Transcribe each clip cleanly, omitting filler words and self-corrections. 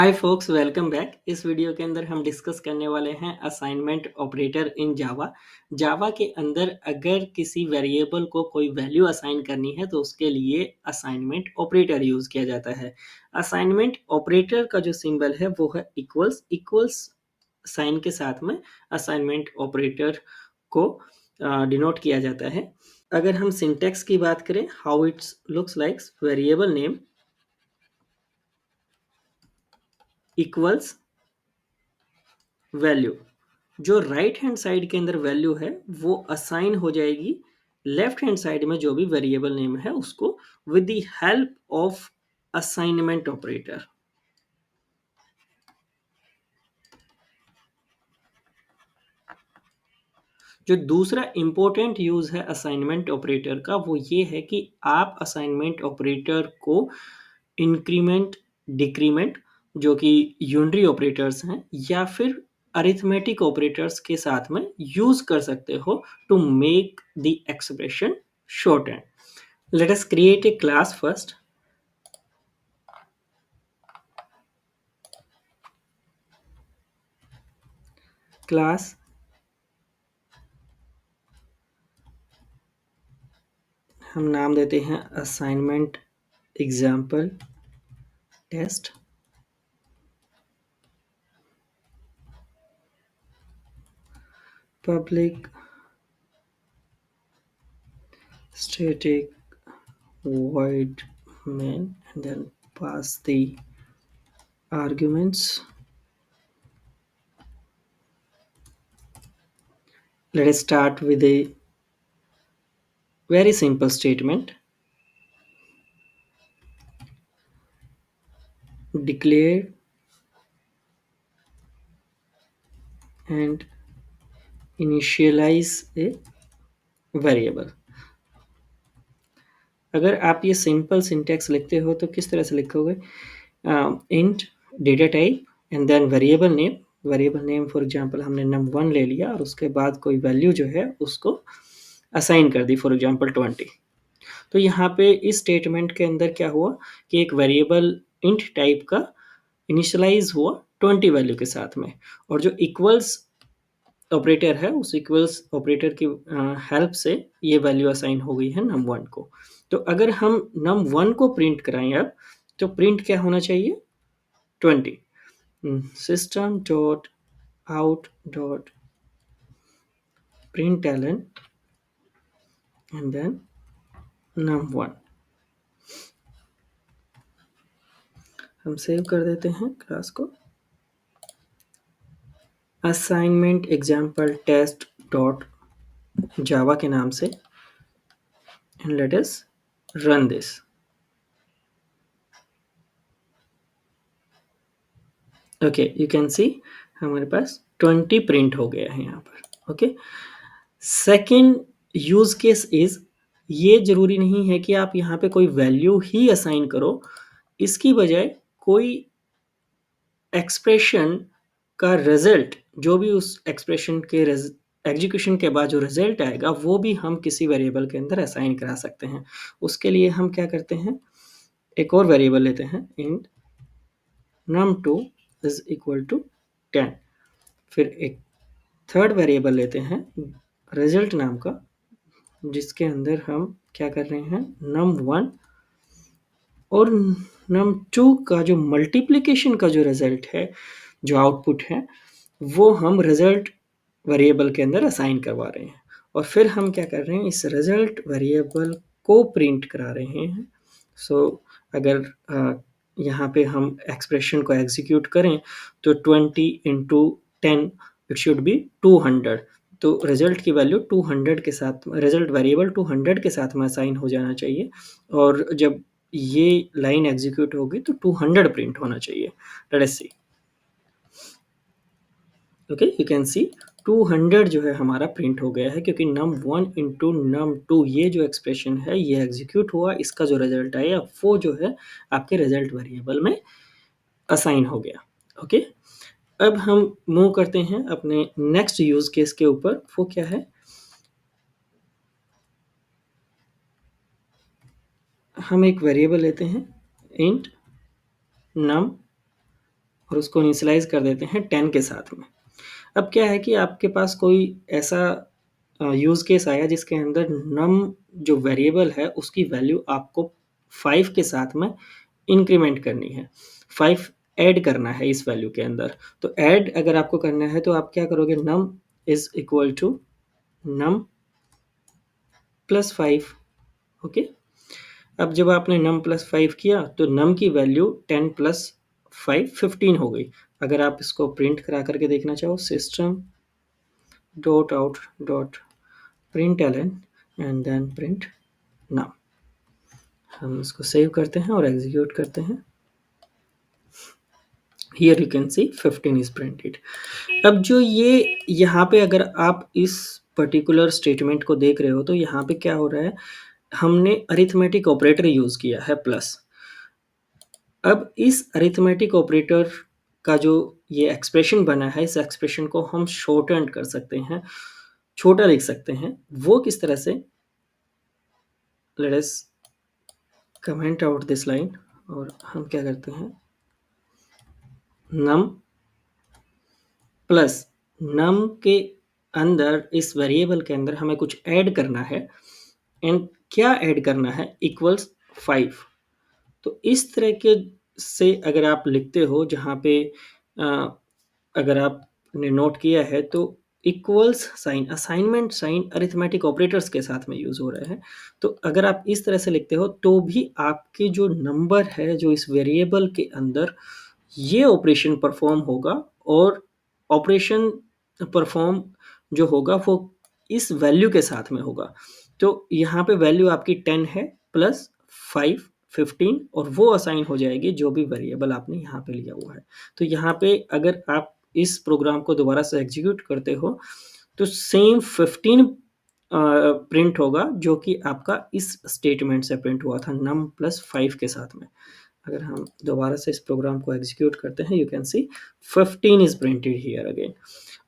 हाय focus, welcome back. इस video के अंदर हम डिस्कस करने वाले हैं असाइनमेंट ऑपरेटर इन जावा। जावा के अंदर अगर किसी वेरिएबल को कोई वैल्यू असाइन करनी है तो उसके लिए असाइनमेंट ऑपरेटर यूज किया जाता है। असाइनमेंट ऑपरेटर का जो सिंबल है वो है इक्वल्स। इक्वल्स साइन के साथ में असाइनमेंट ऑपरेटर को डिनोट किया जाता है। अगर हम सिंटेक्स की बात करें, how it's looks like variable name equals value. जो राइट हैंड साइड के अंदर वैल्यू है वो असाइन हो जाएगी लेफ्ट हैंड साइड में जो भी वेरिएबल नेम है उसको, with the help of assignment operator. जो दूसरा इंपॉर्टेंट यूज है असाइनमेंट ऑपरेटर का वो ये है कि आप असाइनमेंट ऑपरेटर को इंक्रीमेंट, डिक्रीमेंट जो कि यूनरी ऑपरेटर्स हैं, या फिर अरिथमेटिक ऑपरेटर्स के साथ में यूज कर सकते हो to make the expression short and. Let us create a class first. Class हम नाम देते हैं assignment example test. Public static void main and then pass the arguments. Let us start with a very simple statement. Declare and initialize a variable. अगर आप ये simple syntax लिखते हो तो किस तरह से लिखोगे? Int data type and then variable name. Variable name for example हमने num1 ले लिया और उसके बाद कोई वैल्यू जो है उसको असाइन कर दी, फॉर एग्जांपल 20। तो यहाँ पे इस स्टेटमेंट के अंदर क्या हुआ कि एक वेरिएबल इंट टाइप का इनिशियलाइज हुआ 20 वैल्यू के साथ में, और जो इक्वल्स ऑपरेटर है उस इक्वल्स ऑपरेटर की हेल्प से ये वैल्यू असाइन हो गई है num1 को। तो अगर हम num1 को प्रिंट कराएं अब, तो प्रिंट क्या होना चाहिए? 20 system dot out dot println and then num1। हम सेव कर देते हैं क्लास को, assignment example test dot Java के नाम से, and let us run this. Okay, you can see हमारे पास 20 प्रिंट हो गया है यहाँ पर। Okay, second use case is, ये जरूरी नहीं है कि आप यहाँ पे कोई वैल्यू ही असाइन करो, इसकी बजाय कोई एक्सप्रेशन का रिजल्ट, जो भी उस एक्सप्रेशन के एग्जीक्यूशन के बाद जो रिजल्ट आएगा वो भी हम किसी वेरिएबल के अंदर असाइन करा सकते हैं। उसके लिए हम क्या करते हैं, एक और वेरिएबल लेते हैं, int num2 is equal to 10। फिर एक थर्ड वेरिएबल लेते हैं रिजल्ट नाम का, जिसके अंदर हम क्या कर रहे हैं, num1 और num2 का जो मल्टीप्लिकेशन का जो रिजल्ट है, जो आउटपुट है, वो हम रिजल्ट वेरिएबल के अंदर असाइन करवा रहे हैं। और फिर हम क्या कर रहे हैं, इस रिजल्ट वेरिएबल को प्रिंट करा रहे हैं। सो अगर यहाँ पे हम एक्सप्रेशन को एग्जीक्यूट करें तो 20 इंटू 10 इट शुड बी 200। तो रिजल्ट की वैल्यू 200 के साथ, रिजल्ट वेरिएबल 200 के साथ में असाइन हो जाना चाहिए, और जब ये लाइन एग्जीक्यूट होगी तो 200 प्रिंट होना चाहिए। Let us see. Okay, you can see 200 जो है हमारा प्रिंट हो गया है, क्योंकि num1 इंटू num2 ये जो एक्सप्रेशन है ये एग्जीक्यूट हुआ, इसका जो रिजल्ट आया वो जो है आपके रिजल्ट वेरिएबल में असाइन हो गया। ओके, अब हम मूव करते हैं अपने नेक्स्ट यूज केस के ऊपर। वो क्या है, हम एक वेरिएबल लेते हैं इंट num और उसको इनिशियलाइज़ कर देते हैं 10 के साथ में। अब क्या है कि आपके पास कोई ऐसा यूज़ केस आया जिसके अंदर नम जो वेरिएबल है उसकी वैल्यू आपको 5 के साथ में इंक्रीमेंट करनी है। 5 ऐड करना है इस वैल्यू के अंदर। तो ऐड अगर आपको करना है तो आप क्या करोगे, num is equal to num plus 5। Okay. अब जब आपने नम प्लस 5 किया तो नम की वैल्यू 10 प्लस 5 15 हो गई। अगर आप इसको प्रिंट करा करके देखना चाहो, system dot out dot print L N and then print num. हम इसको सेव करते हैं और एग्जीक्यूट करते हैं। Here you can see 15 is printed। अब जो ये यहाँ पे अगर आप इस पर्टिकुलर स्टेटमेंट को देख रहे हो तो यहाँ पे क्या हो रहा है, हमने अरिथमेटिक ऑपरेटर यूज़ किया है प्लस। अब इस अरिथमेटिक ऑपरेटर का जो ये एक्सप्रेशन बना है, इस एक्सप्रेशन को हम शॉर्टेंड कर सकते हैं, छोटा लिख सकते हैं। वो किस तरह से, let us comment out this line और हम क्या करते हैं, नम प्लस नम के अंदर इस वेरिएबल के अंदर हमें कुछ ऐड करना है एंड क्या ऐड करना है, इक्वल्स 5। तो इस तरह के से अगर आप लिखते हो, जहाँ पे अगर आपने नोट किया है तो equals sign, assignment sign arithmetic operators के साथ में यूज़ हो रहे हैं। तो अगर आप इस तरह से लिखते हो तो भी आपके जो नंबर है जो इस वेरिएबल के अंदर, ये ऑपरेशन परफॉर्म होगा और ऑपरेशन परफॉर्म जो होगा वो इस वैल्यू के साथ में होगा। तो यहाँ पे वैल्यू आपकी 10 है प्लस 5 15 और वो असाइन हो जाएगी जो भी वेरिएबल आपने यहाँ पे लिया हुआ है। तो यहाँ पे अगर आप इस प्रोग्राम को दोबारा से एग्जीक्यूट करते हो तो सेम 15 प्रिंट होगा जो कि आपका इस स्टेटमेंट से प्रिंट हुआ था नम प्लस 5 के साथ में। अगर हम दोबारा से इस प्रोग्राम को एग्जीक्यूट करते हैं, you can C 15 is printed here again.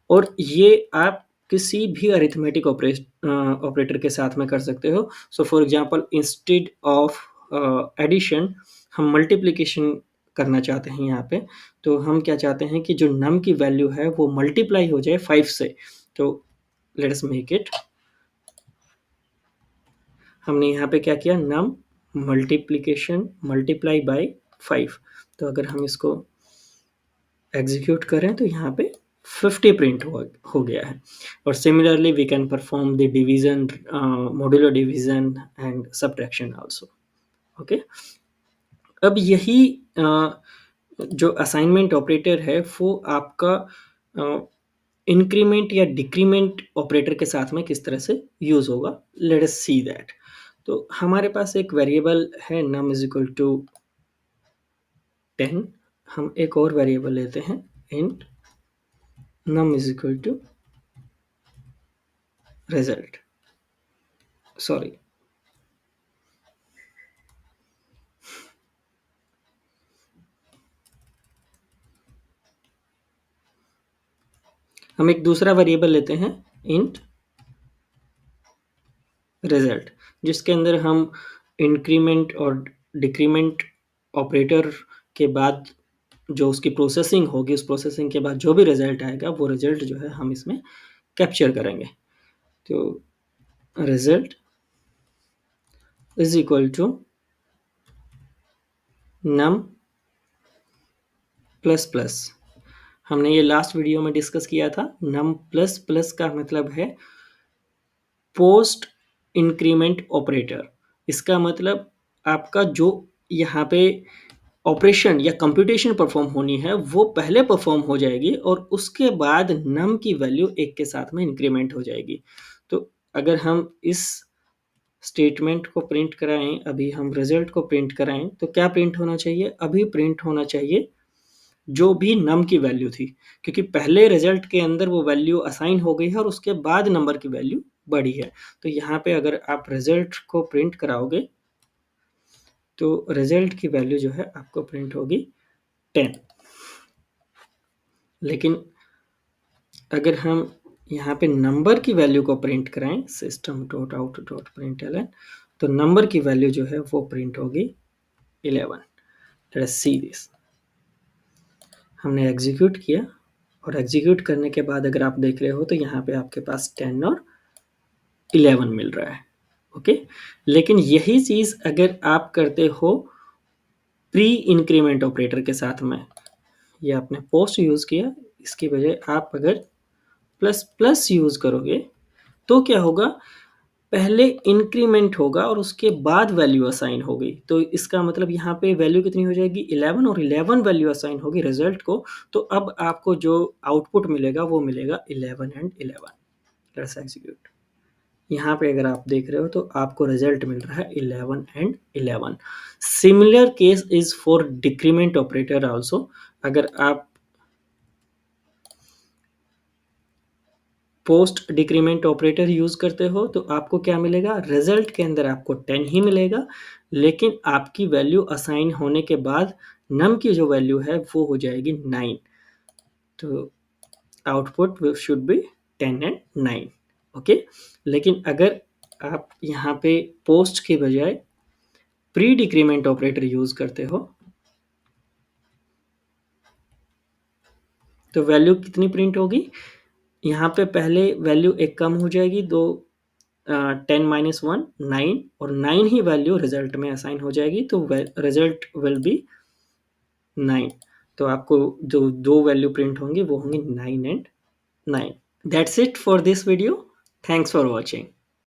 और ये आप किसी भी अरिथमेटिक ऑपरेटर के साथ में कर सकते हो। So for example instead of addition हम मल्टीप्लिकेशन करना चाहते हैं यहाँ पे, तो हम क्या चाहते हैं कि जो नम की वैल्यू है वो मल्टीप्लाई हो जाए 5 से। तो लेट अस मेक इट, हमने यहाँ पे क्या किया, नम मल्टीप्लिकेशन मल्टीप्लाई बाय 5। तो अगर हम इसको एग्जीक्यूट करें तो यहाँ पे 50 प्रिंट हो गया है। और similarly we can perform the division, modular division and subtraction also. Okay. अब यही जो असाइनमेंट ऑपरेटर है वो आपका इंक्रीमेंट या डिक्रीमेंट ऑपरेटर के साथ में किस तरह से यूज होगा, लेट अस सी दैट। तो हमारे पास एक वेरिएबल है नम इज इक्वल टू 10। हम एक और वेरिएबल लेते हैं int num is equal to result, sorry, हम एक दूसरा वेरिएबल लेते हैं इंट रिजल्ट, जिसके अंदर हम इंक्रीमेंट और डिक्रीमेंट ऑपरेटर के बाद जो उसकी प्रोसेसिंग होगी, उस प्रोसेसिंग के बाद जो भी रिजल्ट आएगा वो रिजल्ट जो है हम इसमें कैप्चर करेंगे। तो result is equal to num plus plus. हमने ये लास्ट वीडियो में डिस्कस किया था। नम प्लस प्लस का मतलब है पोस्ट इंक्रीमेंट ऑपरेटर। इसका मतलब आपका जो यहाँ पे ऑपरेशन या कंप्यूटेशन परफॉर्म होनी है वो पहले परफॉर्म हो जाएगी और उसके बाद नम की वैल्यू 1 के साथ में इंक्रीमेंट हो जाएगी। तो अगर हम इस स्टेटमेंट को प्रिंट कराएं, अभी हम रिजल्ट को प्रिंट कराएं तो क्या प्रिंट होना चाहिए, अभी प्रिंट होना चाहिए जो भी नम की वैल्यू थी, क्योंकि पहले रिजल्ट के अंदर वो वैल्यू असाइन हो गई है और उसके बाद नंबर की वैल्यू बढ़ी है। तो यहाँ पे अगर आप रिजल्ट को प्रिंट कराओगे तो रिजल्ट की वैल्यू जो है आपको प्रिंट होगी 10। लेकिन अगर हम यहाँ पे नंबर की वैल्यू को प्रिंट कराएं, system dot out dot print L N, तो नंबर की वैल्यू जो है वो प्रिंट होगी 11। Let's see this. हमने एग्जीक्यूट किया और एग्जीक्यूट करने के बाद अगर आप देख रहे हो तो यहाँ पे आपके पास 10 और 11 मिल रहा है। ओके, लेकिन यही चीज़ अगर आप करते हो प्री इंक्रीमेंट ऑपरेटर के साथ में, ये आपने पोस्ट यूज़ किया, इसकी बजाय आप अगर प्लस प्लस यूज़ करोगे तो क्या होगा, पहले इंक्रीमेंट होगा और उसके बाद वैल्यू असाइन होगी। तो इसका मतलब यहाँ पे वैल्यू कितनी हो जाएगी 11 और 11 वैल्यू असाइन होगी रिजल्ट को। तो अब आपको जो आउटपुट मिलेगा वो मिलेगा 11 एंड 11। Let's execute. यहाँ पे अगर आप देख रहे हो तो आपको रिजल्ट मिल रहा है 11 and 11। Similar case is for decrement operator also. अगर आप पोस्ट डिक्रीमेंट ऑपरेटर यूज करते हो तो आपको क्या मिलेगा, रिजल्ट के अंदर आपको 10 ही मिलेगा, लेकिन आपकी वैल्यू असाइन होने के बाद नम की जो वैल्यू है वो हो जाएगी 9। तो output should be 10 and 9। Okay, लेकिन अगर आप यहाँ पे पोस्ट के बजाय प्री डिक्रीमेंट ऑपरेटर यूज करते हो तो वैल्यू कितनी प्रिंट होगी, यहाँ पे पहले वैल्यू एक कम हो जाएगी, 10 माइनस 1 9 और 9 ही वैल्यू रिजल्ट में असाइन हो जाएगी। तो रिजल्ट विल बी 9। तो आपको जो दो वैल्यू प्रिंट होंगी वो होंगी 9 and 9। That's it for this video. Thanks for watching.